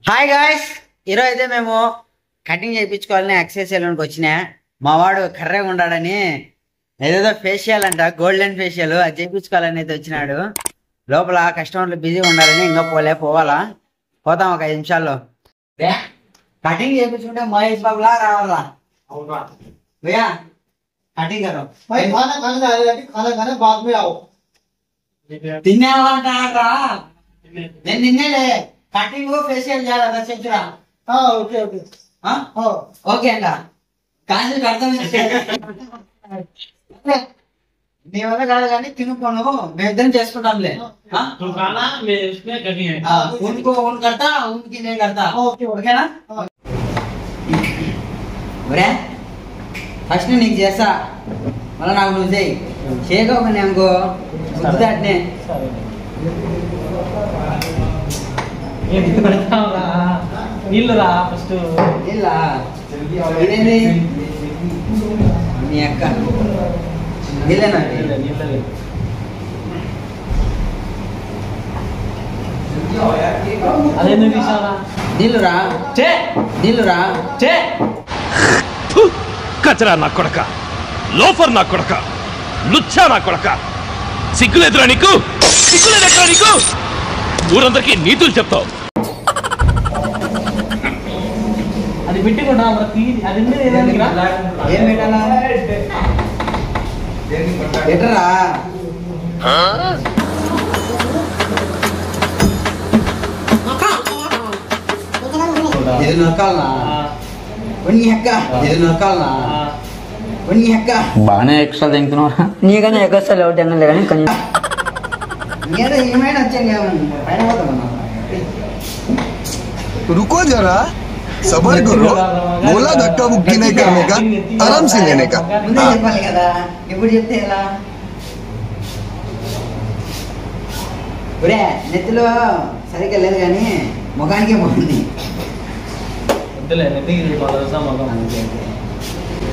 Hi guys, ఈరోజు అయితే మేము కటింగ్ చేయించుకోవాలని ఎక్సైజ్ సెలూన్కి వచ్చినా. మా వాడు కర్రగా ఉన్నాడని ఏదేదో ఫేషియల్ అంట, గోల్డెన్ ఫేషియల్ అది చేయించుకోవాలని అయితే వచ్చినాడు. లోపల కస్టమర్లు బిజీగా ఉండాలని ఇంకా పోవాలా. పోతాం ఒక 5 నిమిషాల్లో. కటింగ్ చేయించుకుంటే మహేష్ బాబులా రావాలా భయ్యా? కటింగ్ కరో తినేవాళ్ళ నేను నిన్నేలే కటింగ్ ఫేషియల్ చేయాలి చెప్పురా. ఓకే ఓకే ఓకే అంట. కానీ అర్థం నీ వల్ల కాదు కానీ తినుకోను, మేమిద్దరం చేసుకుంటాంలే. కడతా ఉనికి నేను కడతా. ఓకేనా? ఒరే ఫస్ట్ నీకు చేస్తా, మళ్ళీ నాకు నువ్వు చేయి. చేయకపోతే అనుకో గుర్తుదాటనే నీళ్ళు రా ఫస్ట్. నీళ్ళా? ఇదేంది మీ అక్క నీళ్ళేనా? అదేందుకు తీసావరా? నీళ్ళురా నీళ్ళురా. కచరా నా కొడక, లోఫర్ నా కొడక, లుచ్చా నా కొడక, సిగ్గులేదురా నీకు? సిగ్గులేదురా నీకు? ఊరందరికీ నీతులు చెప్తావు. అది పెట్టుకుంటా అది ఏం పెట్టాలా? ఎటరా ఇది నొక్కాలనా? ఒన్ని అక్క ఇది నొక్కాలనా? ఒన్ని అక్క బాగానే ఎక్స్ట్రా తింటున్నారా? నీకనే ఎక్స్ట్రా లేవు తినలే కానీ కానీ ఏదో ఏమైనా వచ్చాను పైన పోతామన్నా. रुको जरा, सबर करो. बोला धक्का मुक्की नहीं करने का, आराम से लेने का. ముందే చెప్పాలి కదా, ఇప్పుడు చెప్తే ఎలా? ఒరే నెత్తిలో సరిగ్గా లేదు కానీ ముఖానికే బాగుంది.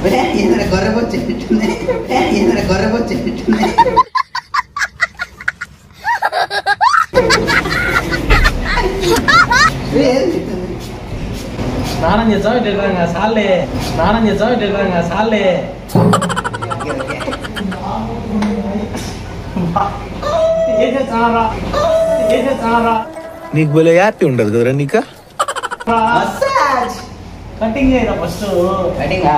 ఒరే ఏదైనా గొర్రెబొచ్చు చెప్పింటుంది, ఏదైనా గొర్రెబొచ్చు చెప్పింటుంది. స్నానం చేసావు ఇట్లా సాలే, స్నానం చేసావు ఇట్లా సాలే. నీకు భలే హ్యాపీ ఉండదు కదరా నీకా? కటింగ్ చేయరా ఫస్ట్. కటింగా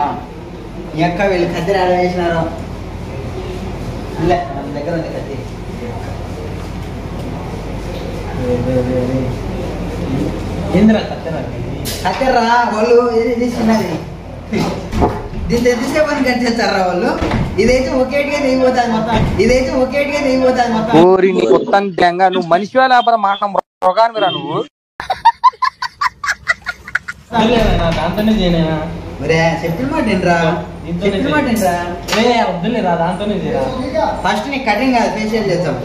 మీ అక్క వీళ్ళు కత్తిరి ఆడ వేసినారు. దగ్గర ఉంది కత్తి. ఏందిరా కత్తెరా? కత్తెర్రా వాళ్ళు ఇది తీసుకున్నది. దీంతో ఎంతసేపని కట్ చేస్తారా వాళ్ళు? ఇదైతే ఒకేటిగా దిగిపోతుంది మొత్తం, ఇదైతే ఒకేటిగా దిగిపోతుంది మొత్తం. ఓరి నీ మొత్తం గ్యాంగా నువ్వు మనిషివా లేకపోతే మాట మృగానివిరా నువ్వు? దాంతోనే చేయనా? ఒరే చెప్పిన మాట ఏంట్రా, చెప్పిన మాట ఏంట్రా? వద్దులేరా దాంతోనే చేయరా. ఫస్ట్ నీకు కటింగ్ కాదు ఫేషియల్ చేస్తాం.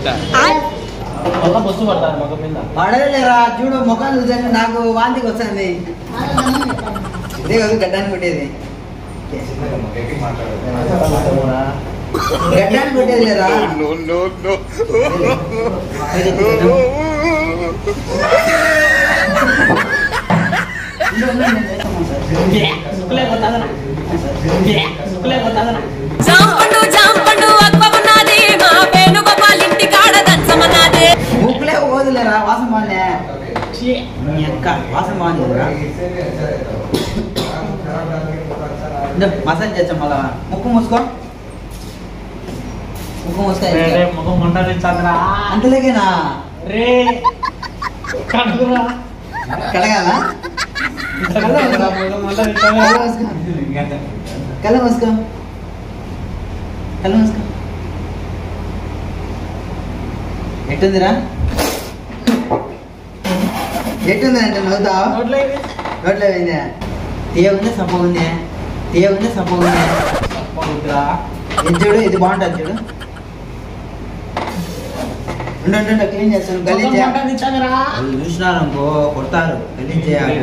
మళ్ళా బస్సు పడతారు మొక్క మీద. పడలేరా చూడు, ముఖం చూసాను నాకు వాంతికి వస్తుంది. ఇదే కాదు గడ్డానికి కొట్టేది, గడ్డానికి కొట్టేది లేరా? ముక్కులే పోదులేరా, వాసన బాగుంది. మీ అక్క వాసన బాగుంది. మసాజ్ చేస్తాం మళ్ళా. ముక్కు మూసుకో, ముక్కు మూసుకో. ముఖం ఉంటుంది చంద్రా. అంతలేకేనా? రే కడుగురా. కడగాల? కళ్ళు మూసుకో, కళ్ళు మూసుకో. ఎట్టుందిరా? ఎట్టుంది అంటే నవ్వుతావు? రోడ్లో పోయిందా? తీయగుందే సప్పగుందే, తీయగుందే సప్పగుందే. ఇది చూడు, ఇది బాగుంటుంది చూడు. ఉండు క్లీన్ చేస్తాను. గలీజ్ వాళ్ళు చూసినారు అనుకో కొడతారు. గలీజ్ చేయాలి.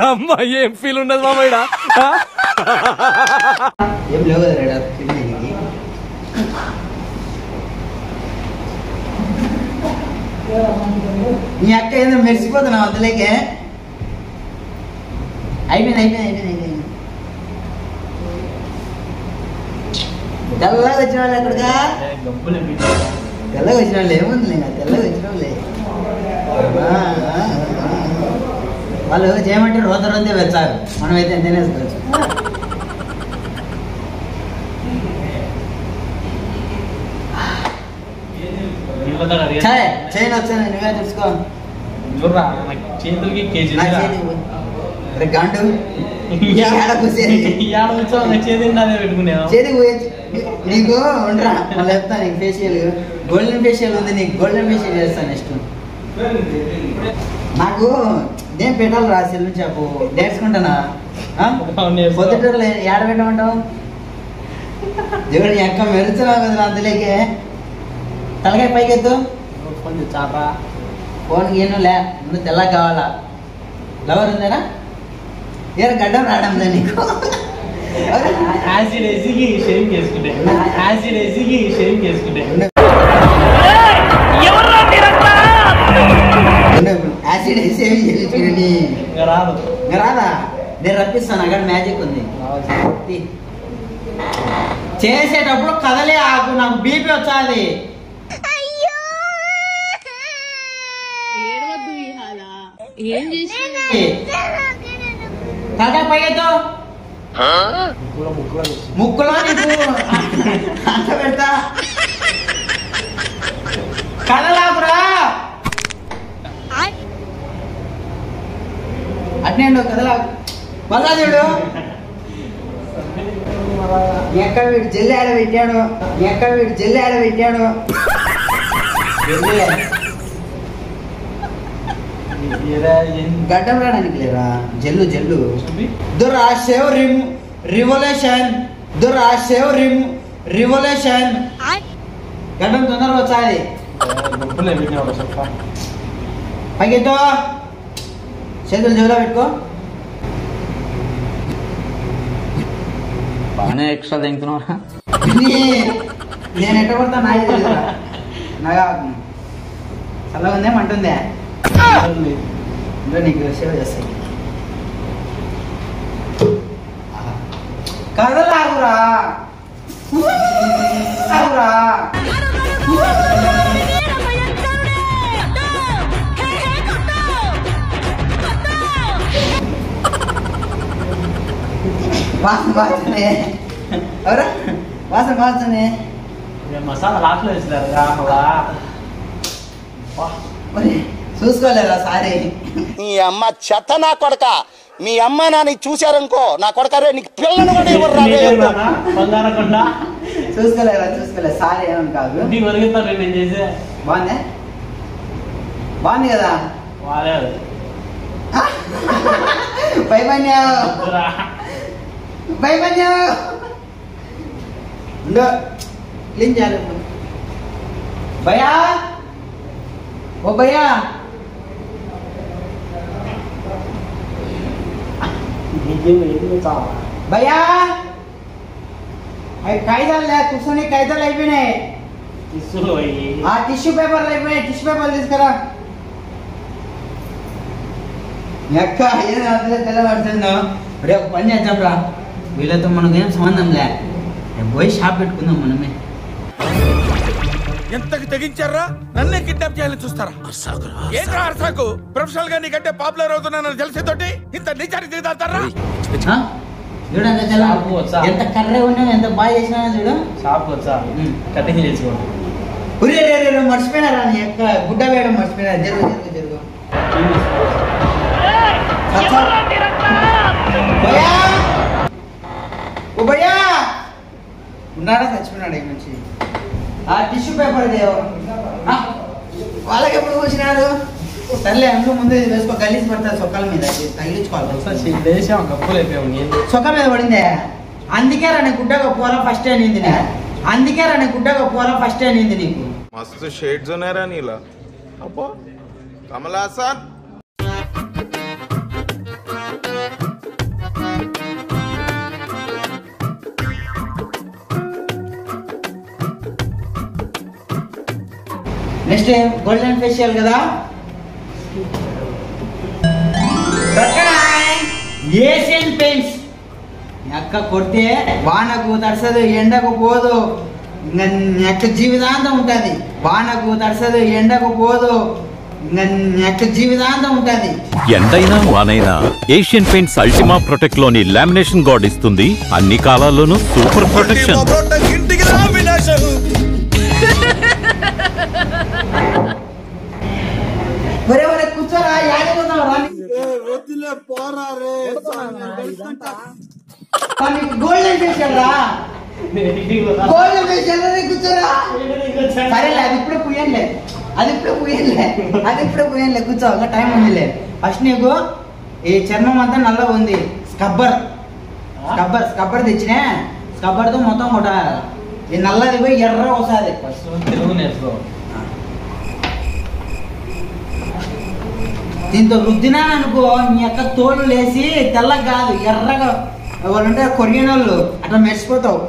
అమ్మా ఏం ఫీల్ ఉండదు మామయ్య. ఏం లేవు కదా రేడా క్లీన్ చేయడానికి. మీ అక్క ఏదో మెరిసిపోతున్నావు అందులోకే. అయిపోయింది. తెల్లగా వచ్చిన వాళ్ళు ఎక్కడికా? తెల్లగా వచ్చిన వాళ్ళు ఏముంది, తెల్లగా వచ్చిన వాళ్ళే. వాళ్ళు చేయమంటే రోజే వచ్చారు, మనమైతే తినేసుకోవచ్చు. చైన్ వచ్చాను, నువ్వే చూసుకో. చేతులకి కేజీ గండు పెట్టుకునే నీకు ఉండరా మళ్ళీ చెప్తా. నీకు ఫేషియల్ గోల్డెన్ ఫేషియల్ ఉంది, నీకు గోల్డెన్ ఫేషియల్ చేస్తాను నెక్స్ట్. నాకు ఇదేం పెట్టాలి రా సెల్ చెప్పు, నేర్చుకుంటానా? పొద్దుటూరులో ఏడ పెట్టమంటావు? దేవుడు నీ అక్క మెరుస్తున్నావు కదా అందులోకే. తలకాయ పైకెత్తు. చాపా ఫోన్ ఏను లే, ముందు తెల్లగా కావాలా? లవర్ ఉందేనా? ఏదో గడ్డం రావడంలే నీకు. యాసిడ్ వేసి షేవింగ్ చేసుకుంటే యాసిడ్ వేసి ఏమి చేయించుకుని రాదా? నేను రప్పిస్తాను, అక్కడ మ్యాజిక్ ఉంది. చేసేటప్పుడు కదలే ఆకు, నాకు బీపీ వచ్చాది. తలకాయ పైతో ముక్కులో నీకు అంత పెడతా. కదలాకురా అట్నే కదలా. మళ్ళా చూడు ఎక్కడ వీడు జల్లి ఆడ పెట్టాడు. గడ్డం రావడానికి లేరా? జల్లు రివల్యూషన్ గడ్డం తొందరగా వచ్చాది. పైకెత్తో, చేతులు జోలో పెట్టుకో. బాగానే ఎక్స్ట్రా తింటున్నారా? నేను ఎట్ట పడతా నాయ నాగా చల్లగా ఉందే మంటుందే. నీకు సేవ చేస్తాయి. కదలాగురా వాసనే ఎవరా? వాసనే మసాలా లాట్లో వేసినారు. చూసుకోలేరా సారీ? నీ అమ్మ చెత్త నా కొడక, మీ అమ్మ నాన్న చూశారనుకో నా కొడక రే నీకు పిల్లలు కూడా ఇవ్వరు. చూసుకోలేరా? సారీ ఏమని కాదు. నేను చేసే బాగుంది కదా? భయపడ్డావు క్లీన్ చేయాలి. భయా ఓ భయ్యా, భయ్యా కాగితాలు లే, కూర్చొని కాగితాలు అయిపోయినాయి. ఆ టిష్యూ పేపర్లు అయిపోయినాయి, టిష్యూ పేపర్లు తీసుకురా. ఎక్క ఏదో అందులో తెల్లబడుతుందో. ఇప్పుడే ఒక పని చేద్దాం రా, వీళ్ళతో మనకు ఏం సంబంధం లే, పోయి షాప్ పెట్టుకుందాం మనమే. ఎంతకి తెగించారా? నన్నే కిడ్నాప్ చేయాలని చూస్తారా? ఏంట్రా అర్సాకు? ప్రొఫెషనల్ గా నీకంటే పాపులర్ అవుతున్నానని తెలిసేతోటి ఇంత నిజానికి దిగుతారా? చూడు అంత తెల్ల, ఎంత కర్రే ఉన్నా, ఎంత బాగా చేసినా చూడు. షాప్ వచ్చా కటింగ్ చేసుకోండి. మర్చిపోయినారా నీ యొక్క గుడ్డ వేయడం మర్చిపోయినా. జరుగు భయ్యా ఉన్నాడా? చచ్చిపోయినాడు ఈ మంచి. ఆ టిష్యూ పేపర్ వాళ్ళకి ఎప్పుడు కూర్చున్నాడు? సర్లే అందులో ముందు వేసుకో, గలీజ్ పడతారు సొక్కల మీద, తగిలించుకోవాలి. సొక్క మీద పడిందే, అందుకే రాని గుడ్డగా పోరా ఫస్ట్ అనింది నీకు. మస్తు షేడ్స్ ఉన్నారా నీలా? అబ్బో కమలాసన్. నెక్స్ట్ గోల్డెన్ ఫేషియల్ కదా, ఏషియన్ పెయింట్స్ ఎక్క కొడితే వానకు తడసదు ఎండకు పోదు ఇంకా నెక్క జీవితాంతం ఉంటుంది. వానకు తడసదు ఎండకు పోదు ఇంకా నెక్క జీవితాంతం ఉంటుంది. ఎండైనా వానైనా ఏషియన్ పెయింట్స్ అల్టిమా ప్రొటెక్ట్ లోని లామినేషన్ గార్డ్ ఇస్తుంది అన్ని కాలాల్లోనూ సూపర్ ప్రొటెక్షన్. కూర్చోరా గోల్డెన్ ఫేషియల్ రా, గోల్డెన్ ఫేషియల్ కూర్చోరా. సరేలే అది ఇప్పుడే పుయ్యలే, అది ఇప్పుడే పుయ్యలే కూర్చో, ఇంకా టైం ఉందిలే. ఫస్ట్ నీకు ఈ చర్మం అంతా నల్లగా ఉంది, స్కబ్బర్ తెచ్చినా, స్కబ్బర్ తో మొత్తం కొట్టాలి. ఈ నల్లది పోయి ఎర్ర వస్తుంది. తెలుగు నేర్చుకో. దీంతో రుద్దినా అనుకో నీ యొక్క తోలు లేసి తెల్లగా కాదు ఎర్రగా వాళ్ళంటే కొరియన్ వాళ్ళు అట్లా మెరిసిపోతావు.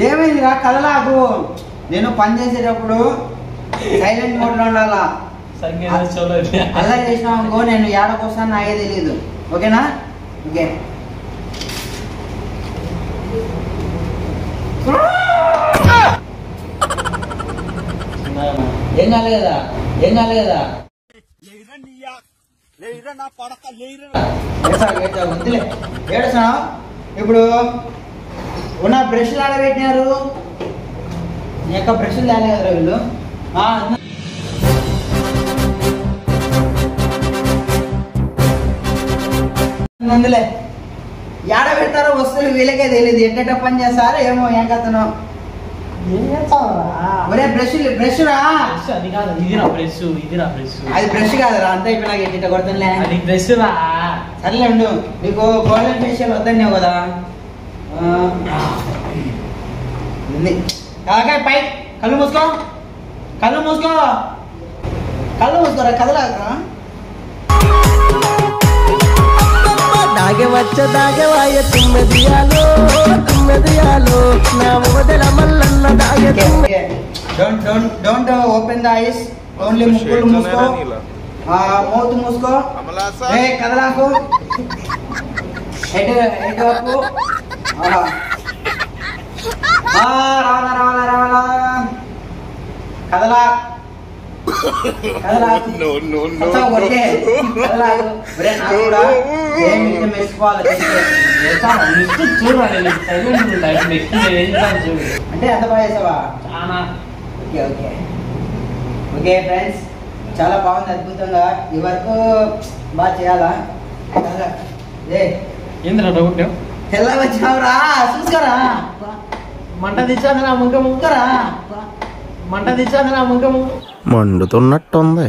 ఏమైందిరా కదలాకు? నేను పని చేసేటప్పుడు సైలెంట్ మోడ్ లో ఉండాలా. అలా చేసినావు అనుకో నేను ఏడకొస్తాను నాకే తెలియదు. ఓకేనా? ఓకే. ఏం కాలేదా? వద్దులే ఏడుస్తున్నావు. ఇప్పుడు ఉన్న బ్రష్లు ఆడబెట్టినారు, నీ యొక్క బ్రష్లు తేలే కదరా వీళ్ళు. అందులే ఏడ పెడతారో వస్తువులు వీళ్ళకే తెలియదు, ఎట్ట పని చేస్తారో ఏమో. ఏం కథను ఒరే బ్రష్ రా. అది బ్రష్ కాదురా, అంతా ఇప్పుడు నాకు ఎట్ట కొడుతుందిలే. సర్లే ఉండు, నీకు గోల్డెన్ ఫేషియల్ వద్దన్నావు కదా. పై కళ్ళు మూసుకోరా, కదలాకరా. Don't open the eyes, only ముక్కులు మూసుకో, మౌత్ మూసుకో. కదలాకు, హెడ్ వరకు. రావాలా కదలా అంటే ఎంత బాగా చేసావా? ఓకే ఫ్రెండ్స్, చాలా బాగుంది, అద్భుతంగా. ఈ వరకు బాగా చేయాలా? తెల్ల వచ్చినావురా, చూసుకోరా. మంట తెచ్చాక నా ముక్కరా, మండుతున్నట్టుంది.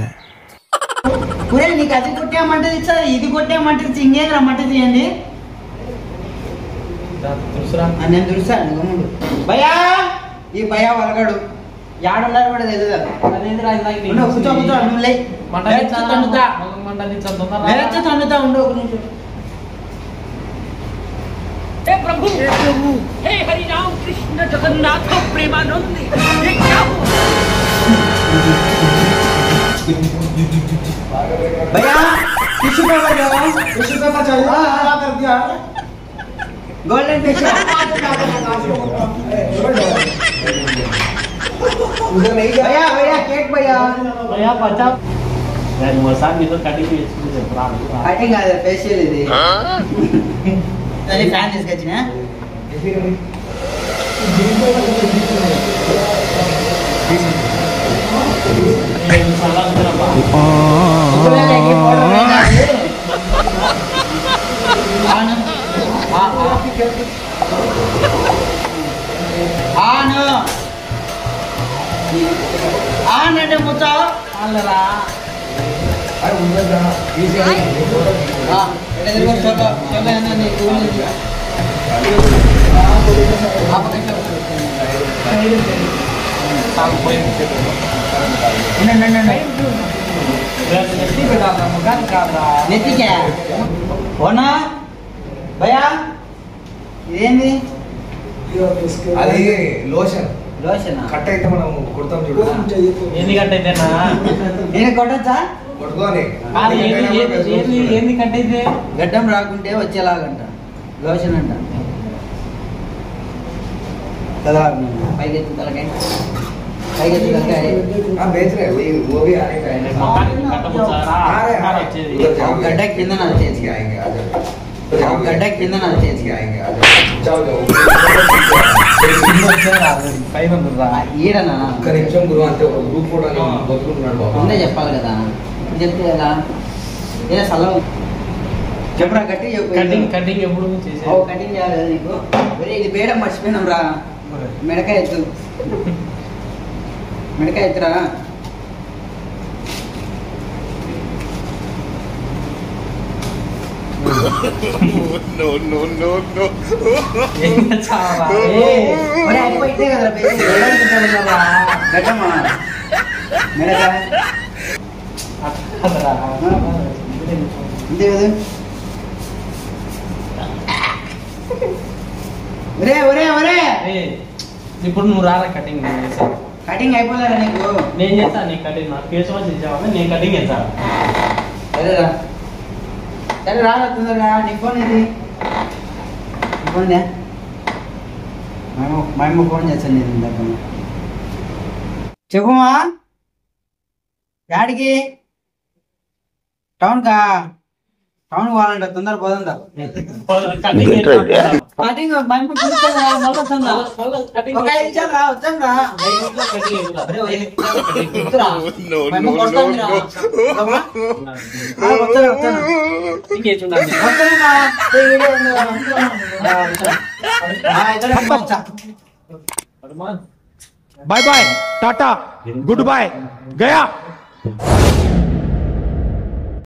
నీకు అది కొట్టే మంట తెచ్చా, ఇది కొట్టే మంట తెచ్చి ఇంకేంద్రా మంట తీయండి. నేను తెలుసాను గమ్ముడు. భయా, ఈ భయా వలగడు యాడున్నారు కూడా తెలియదు. కూర్చో నువ్వు లే, తండుతా ఉండు ఒక నిమిషం. हे प्रभु, हे हरि राम कृष्ण जगन्नाथ प्रेमानंद, ये क्या हुआ? भैया टिश्यू पेपर चाहिए? क्या कर दिया? गोल्डन फेशियल भैया केक भैया 50 कटिंग కాదు ఫేషియల్ ఇది. ఫ్యాన్ తీసుకొచ్చిన అంటే ముచ్చా అల్లరా నెత్తికే ఓనా భయా ఇదేంది అది లోషన్ లోషన్ కట్ అయితే మనం కుడతాం చూడు. ఏంది కట్ అయితే నేను కొట్టచ్చా కొట్టుకోని ఏంది కట్ అయితే గడ్డం రాకుంటే వచ్చేలాగంట లోషన్ అంట కదా పైకెత్తి తలకాయ పైకెత్తి తలకాయ बेच रहे वो भी आने का है गड्ढा కింద నా చేతికి आएंगे आ जाओ गड्ढा కింద నా చేతికి आएंगे आ जाओ जाओ जाओ ఈడనా ఒక్క నిమిషం గురువు అంతే ఒక గ్రూప్ ఫోటో బతుకుంటున్నాడు బాబు ముందే చెప్పాలి కదా ఇప్పుడు చెప్తే ఎలా ఏ సలహా చెప్పరా గట్టి చెప్పు కటింగ్ ఎప్పుడు చేసే కటింగ్ చేయాలి కదా నీకు ఒరే ఇది బేడం మర్చిపోయినాం రా మెడకాయ ఎత్తు మెడకాయ ఎత్తురా అయిపోయితే కదా గడ్డమ్మా మెడకాయ అంతే కదా ఒరే ఒరే ఒరే ఇప్పుడు నువ్వు రారా కటింగ్ కటింగ్ అయిపోలేరా నీకు నేను చేస్తాను నీ కటింగ్ నాకు ఫేస్ వాష్ ఇచ్చావా నేను కటింగ్ చేస్తాను సరేరా సరే రారా తొందరగా నీ ఫోన్ ఇది ఫోన్ మా అమ్మ ఫోన్ చేస్తాను నేను ఇందాక చెప్పుమా యాడికి టౌన్ పోవాలంట తొందర పోదా కటింగ్ మా అమ్మ ఒక 5 నిమిషాలు రా వచ్చాం రా bye bye tata goodbye गया